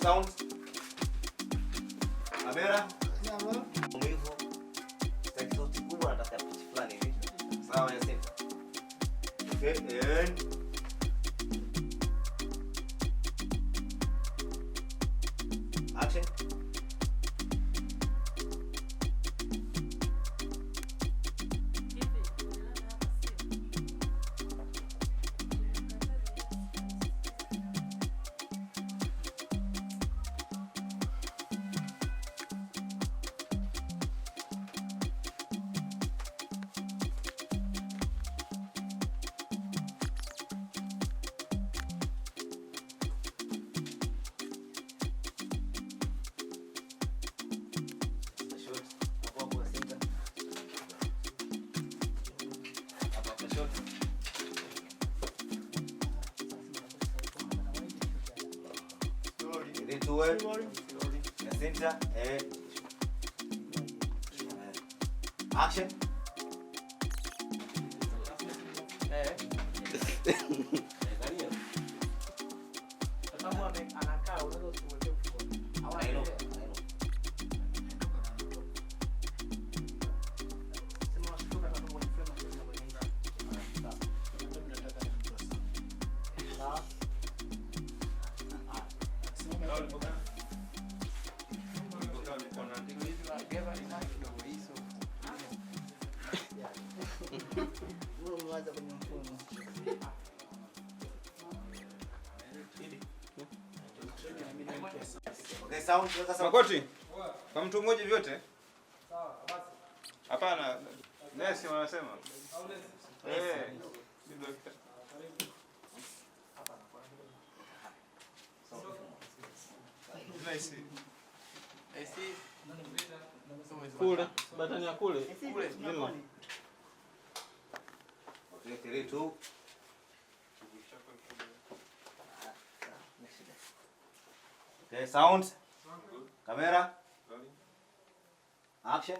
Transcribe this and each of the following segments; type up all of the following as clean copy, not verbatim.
sound. Kamera. Sawa. Mwivu. Sitaki sauti kubwa, nataka pitch fulani hivi. Sawa ya senta. Okay, and action. Center, action. Okay, sound sasa. Makoti. Kwa mtu mmoja vyote? Sawa, basi. Hapana. Nesi wanasema. Nice. Kule, batani ya kule. Kule. Okay, 3 2. Okay, sound. Camera. Action.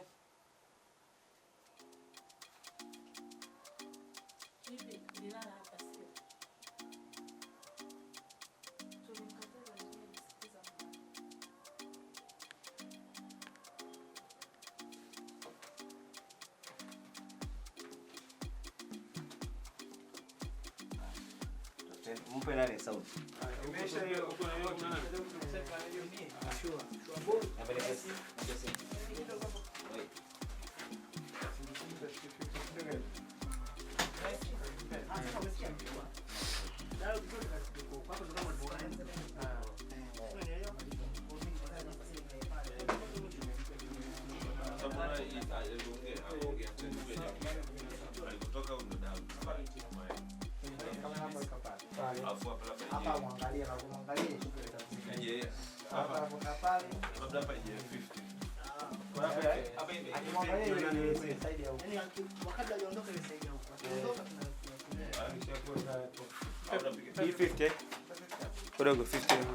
Mpe nani sound? Imesha hiyo uko na hiyo nani? Sure. Hapa muangalie na kumwangalia hapa pale labda hapa je 50 hapa hivi akimwangalia ile side ya huko yani wakati aliondoka ile side ya huko aliondoka tunapiga 50 kidogo 50.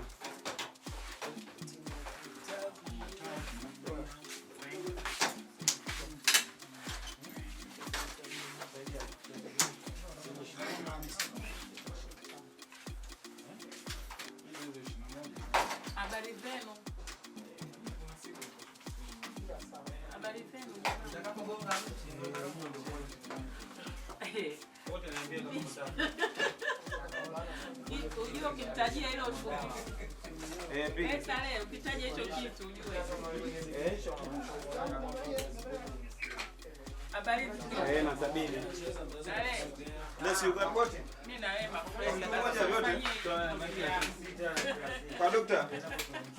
Ujue ukitajia hilo sare ukitajia hicho kitu ujue. Habari na 70. Sare. Nesi uko airport? Mimi na Wema. Kwa dokta.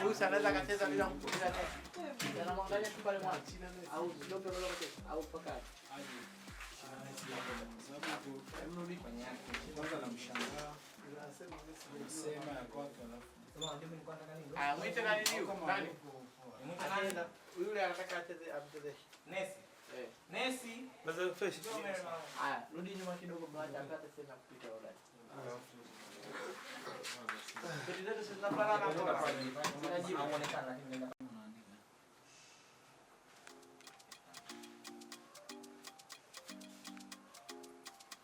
huyu anaweza kacheza bila kupuliza neti. Anamwangalia tu pale mwana au dope au paka. Mrudi kwenye yake. Kwanza namshangaa. Sema ya kwake alafu. Sema ndio mimi kwanza nani? Mwite nani hiyo? Nani? Mwite nani? Yule anataka acheze Nesi. Nesi. Basi fresh. Rudi nyuma kidogo mmoja akate sema kupita order. Ndio ndio sasa tunapana na kwa. Zinajibu muonekana lakini nenda unaandika.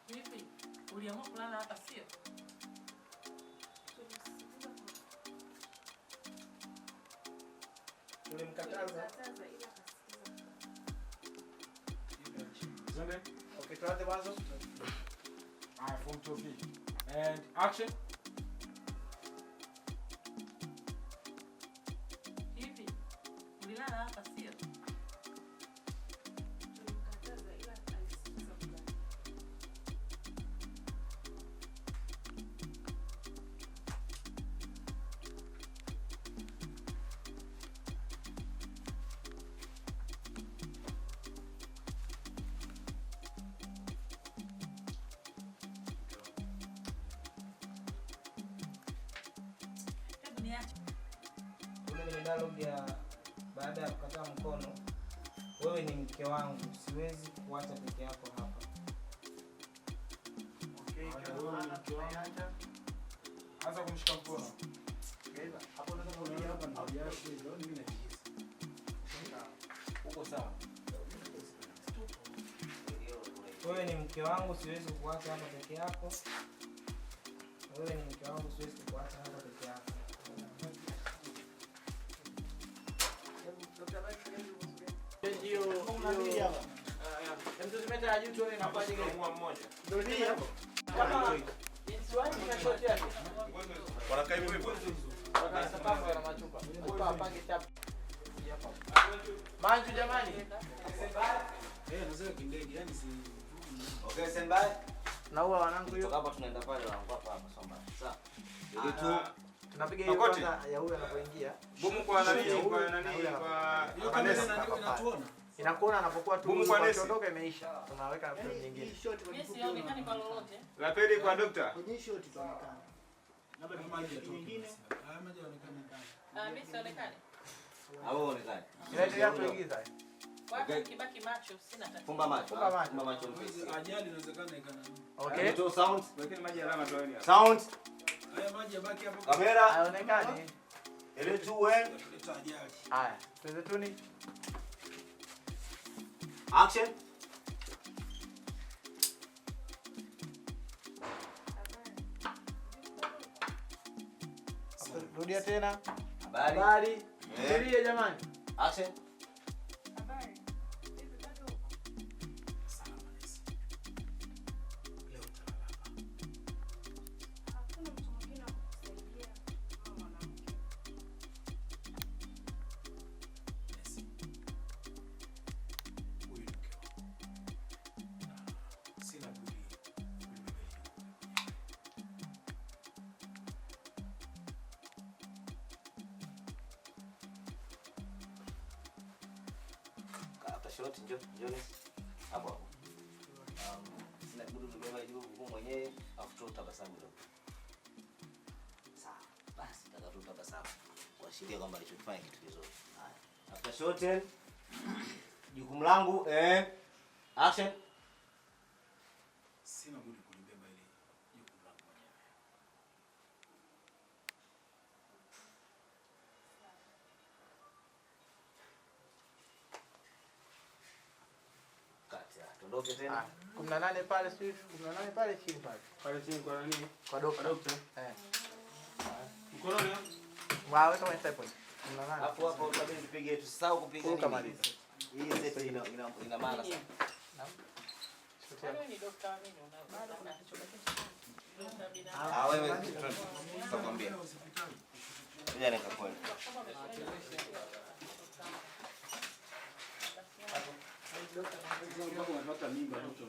Vipi? Uliamua kulala hapa sio? Alikataza. Zende. Okay, tuanze mwanzo. Form 2B. And action. Hivi. Ulilala hapa sio? Hebu niache. Ule kwenye dialogue ya baada ya kukataa mkono, wewe ni mke wangu, siwezi kuacha peke yako hapa. Okay, kama tunaacha. Anza kumshika mkono. Hapo unaweza kurudia hapa na Uko sawa. Wewe ni mke wangu, siwezi kuacha hapa peke yako. Wewe ni mke wangu, siwezi kuacha hapa peke yako. Wanakaa hivyo hivyo. Manju jamani. Okay, stand by. Naua wanangu hiyo. Hapa tunaenda pale wanakuwa hapa samba. Sawa. Ili tu Tunapiga hiyo Makoti. kwanza ya huyu anapoingia. Bumu kwa nani? Kwa nani? Kwa Vanessa. Inakuona anapokuwa tu Bumu kwa Nesi. kuondoka imeisha. Tunaweka na frame nyingine. Mimi sionekani kwa lolote. La pili kwa doctor. Mimi sionekani. au onekane. Inaendelea kuigiza. Watu ukibaki macho sina tatizo. Fumba macho. Fumba macho. Fumba macho mpesi. Ajali inawezekana ikana. Okay. Toa sound. Lakini maji alama toeni hapa. Sound. Haya maji yabaki hapo. Kamera. Haonekani. Ile tu wewe. Kuleta ajali. Haya. Tuweze tuni. Action. Rudia tena. Habari. Habari. Tulie jamani. Action. Habari. Leo utalala hapa. Hakuna mtu mwingine wa kukusaidia kama mwanamke. Nesi. Huyu ni mke wangu. Na sina budi kulibeba hili. After shot njoo hapo hapo. Sina budi kubeba jukumu mwenyewe afu tabasamu kidogo. Sawa. Basi taka tabasamu. Kuashiria kwamba alichofanya kitu kizuri. Haya. After shot jukumu langu action. Sina budi kulibeba hili jukumu langu mwenyewe. Kati. Tuondoke tena. 18 pale sisi 18 pale chini pale. Pale chini kwa nani? Kwa dokta. Doctor. Mkononi. Wao kama step point. 18. Hapo hapo utabidi tupige tusahau kupiga Kuruka nini. maliza. Hii set ina maana sana. Wewe ni daktari nini unaweza kuchobakisha? Ah wewe tutakwambia. Ngoja nikakwenda. Unapata mimba mtu.